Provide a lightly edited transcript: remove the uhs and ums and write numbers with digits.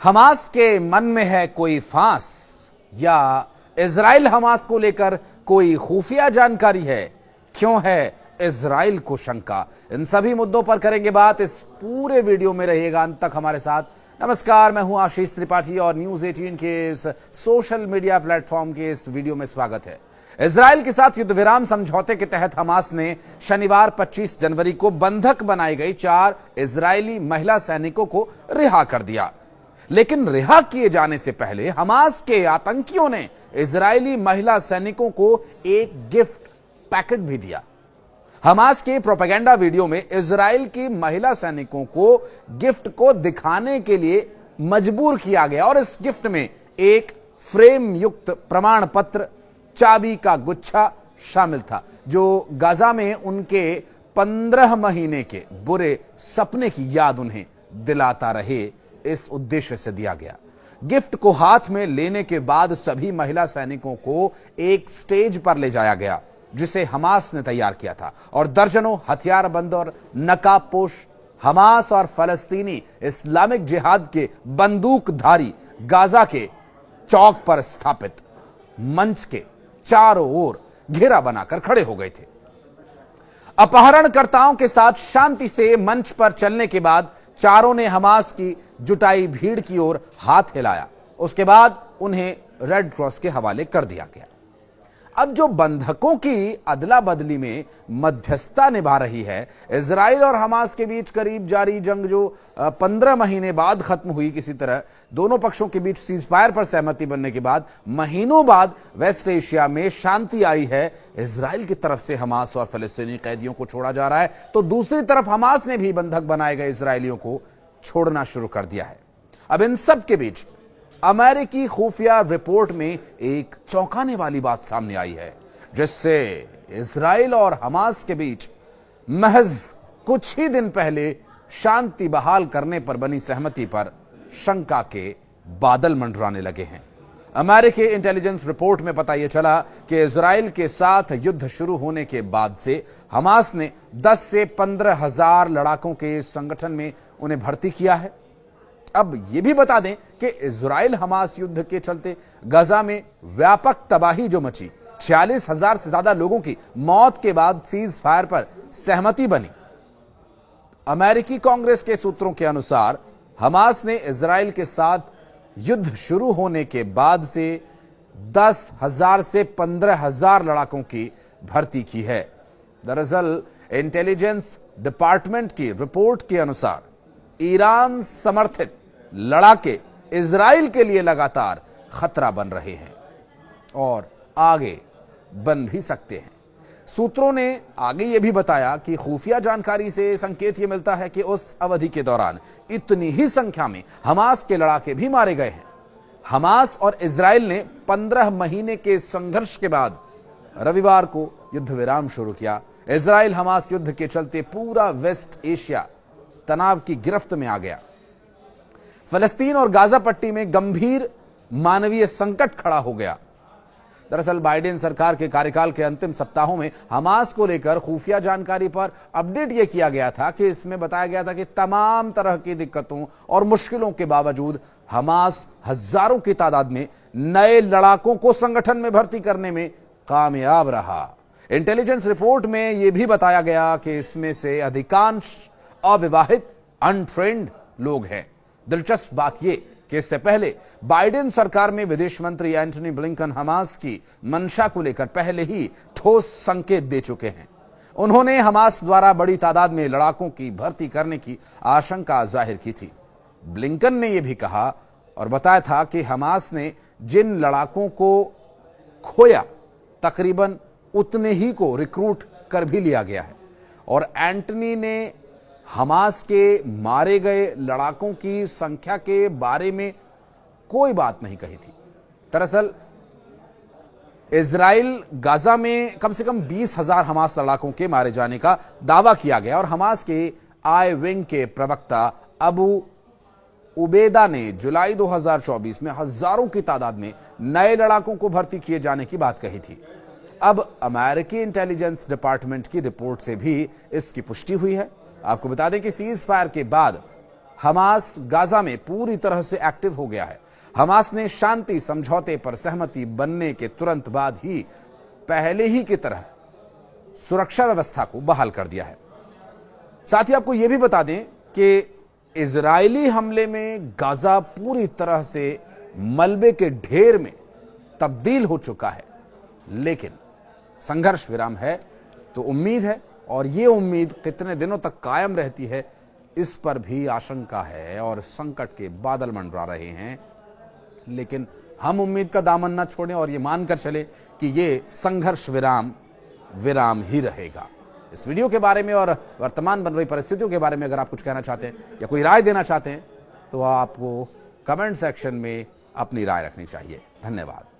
Hamas के मन में है कोई फांस या इजराइल हमास को लेकर कोई खुफिया जानकारी है? क्यों है इजराइल को शंका? इन सभी मुद्दों पर करेंगे बात। इस पूरे वीडियो में रहिएगा अंत तक हमारे साथ। नमस्कार, मैं हूं आशीष त्रिपाठी और न्यूज 18 के इस सोशल मीडिया प्लेटफॉर्म के इस वीडियो में स्वागत है। इजराइल के साथ युद्ध विराम समझौते के तहत हमास ने शनिवार 25 जनवरी को बंधक बनाई गई 4 इजरायली महिला सैनिकों को रिहा कर दिया। लेकिन रिहा किए जाने से पहले हमास के आतंकियों ने इजरायली महिला सैनिकों को एक गिफ्ट पैकेट भी दिया। हमास के प्रोपेगेंडा वीडियो में इजराइल की महिला सैनिकों को गिफ्ट को दिखाने के लिए मजबूर किया गया और इस गिफ्ट में एक फ्रेम युक्त प्रमाण पत्र, चाबी का गुच्छा शामिल था, जो गाजा में उनके 15 महीने के बुरे सपने की याद उन्हें दिलाता रहे, इस उद्देश्य से दिया गया। गिफ्ट को हाथ में लेने के बाद सभी महिला सैनिकों को एक स्टेज पर ले जाया गया जिसे हमास ने तैयार किया था और दर्जनों हथियारबंद और नकाबपोश हमास और फलस्तीनी इस्लामिक जिहाद के बंदूकधारी गाजा के चौक पर स्थापित मंच के चारों ओर घेरा बनाकर खड़े हो गए थे। अपहरणकर्ताओं के साथ शांति से मंच पर चलने के बाद चारों ने हमास की जुटाई भीड़ की ओर हाथ हिलाया। उसके बाद उन्हें रेड क्रॉस के हवाले कर दिया गया। अब जो बंधकों की अदला बदली में मध्यस्थता निभा रही है, इजराइल और हमास के बीच करीब जारी जंग जो 15 महीने बाद खत्म हुई, किसी तरह दोनों पक्षों के बीच सीजफायर पर सहमति बनने के बाद महीनों बाद वेस्ट एशिया में शांति आई है। इजराइल की तरफ से हमास और फलस्तीनी कैदियों को छोड़ा जा रहा है, तो दूसरी तरफ हमास ने भी बंधक बनाए गए इजरायलियों को छोड़ना शुरू कर दिया है। अब इन सब के बीच अमेरिकी खुफिया रिपोर्ट में एक चौंकाने वाली बात सामने आई है, जिससे इजराइल और हमास के बीच महज कुछ ही दिन पहले शांति बहाल करने पर बनी सहमति पर शंका के बादल मंडराने लगे हैं। अमेरिकी इंटेलिजेंस रिपोर्ट में पता यह चला कि इजराइल के साथ युद्ध शुरू होने के बाद से हमास ने 10 से 15 हजार लड़ाकों के संगठन में उन्हें भर्ती किया है। अब यह भी बता दें कि इजराइल हमास युद्ध के चलते गाजा में व्यापक तबाही जो मची, 46,000 से ज्यादा लोगों की मौत के बाद सीज फायर पर सहमति बनी। अमेरिकी कांग्रेस के सूत्रों के अनुसार हमास ने इजराइल के साथ युद्ध शुरू होने के बाद से 10,000 से 15,000 लड़ाकों की भर्ती की है। दरअसल इंटेलिजेंस डिपार्टमेंट की रिपोर्ट के अनुसार ईरान समर्थित लड़ाके इजराइल के लिए लगातार खतरा बन रहे हैं और आगे बन भी सकते हैं। सूत्रों ने आगे यह भी बताया कि खुफिया जानकारी से संकेत यह मिलता है कि उस अवधि के दौरान इतनी ही संख्या में हमास के लड़ाके भी मारे गए हैं। हमास और इजराइल ने 15 महीने के संघर्ष के बाद रविवार को युद्ध विराम शुरू किया। इजराइल हमास युद्ध के चलते पूरा वेस्ट एशिया तनाव की गिरफ्त में आ गया। फलस्तीन और गाजा पट्टी में गंभीर मानवीय संकट खड़ा हो गया। दरअसल बाइडेन सरकार के कार्यकाल के अंतिम सप्ताहों में हमास को लेकर खुफिया जानकारी पर अपडेट यह किया गया था कि इसमें बताया गया था कि तमाम तरह की दिक्कतों और मुश्किलों के बावजूद हमास हजारों की तादाद में नए लड़ाकों को संगठन में भर्ती करने में कामयाब रहा। इंटेलिजेंस रिपोर्ट में यह भी बताया गया कि इसमें से अधिकांश अविवाहित अनट्रेंड लोग हैं। दिलचस्प बात यह कि इससे पहले बाइडेन सरकार में विदेश मंत्री एंटनी ब्लिंकन हमास की मंशा को लेकर पहले ही ठोस संकेत दे चुके हैं। उन्होंने हमास द्वारा बड़ी तादाद में लड़ाकों की भर्ती करने की आशंका जाहिर की थी। ब्लिंकन ने यह भी कहा और बताया था कि हमास ने जिन लड़ाकों को खोया तकरीबन उतने ही को रिक्रूट कर भी लिया गया है और एंटनी ने हमास के मारे गए लड़ाकों की संख्या के बारे में कोई बात नहीं कही थी। दरअसल इजराइल गाजा में कम से कम 20,000 हमास लड़ाकों के मारे जाने का दावा किया गया और हमास के आई विंग के प्रवक्ता अबू उबेदा ने जुलाई 2024 में हजारों की तादाद में नए लड़ाकों को भर्ती किए जाने की बात कही थी। अब अमेरिकी इंटेलिजेंस डिपार्टमेंट की रिपोर्ट से भी इसकी पुष्टि हुई है। आपको बता दें कि सीज फायर के बाद हमास गाजा में पूरी तरह से एक्टिव हो गया है। हमास ने शांति समझौते पर सहमति बनने के तुरंत बाद ही पहले ही की तरह सुरक्षा व्यवस्था को बहाल कर दिया है। साथ ही आपको यह भी बता दें कि इजरायली हमले में गाजा पूरी तरह से मलबे के ढेर में तब्दील हो चुका है, लेकिन संघर्ष विराम है तो उम्मीद है, और ये उम्मीद कितने दिनों तक कायम रहती है इस पर भी आशंका है और संकट के बादल मंडरा रहे हैं। लेकिन हम उम्मीद का दामन न छोड़ें और ये मानकर चले कि ये संघर्ष विराम ही रहेगा। इस वीडियो के बारे में और वर्तमान बन रही परिस्थितियों के बारे में अगर आप कुछ कहना चाहते हैं या कोई राय देना चाहते हैं तो आपको कमेंट सेक्शन में अपनी राय रखनी चाहिए। धन्यवाद।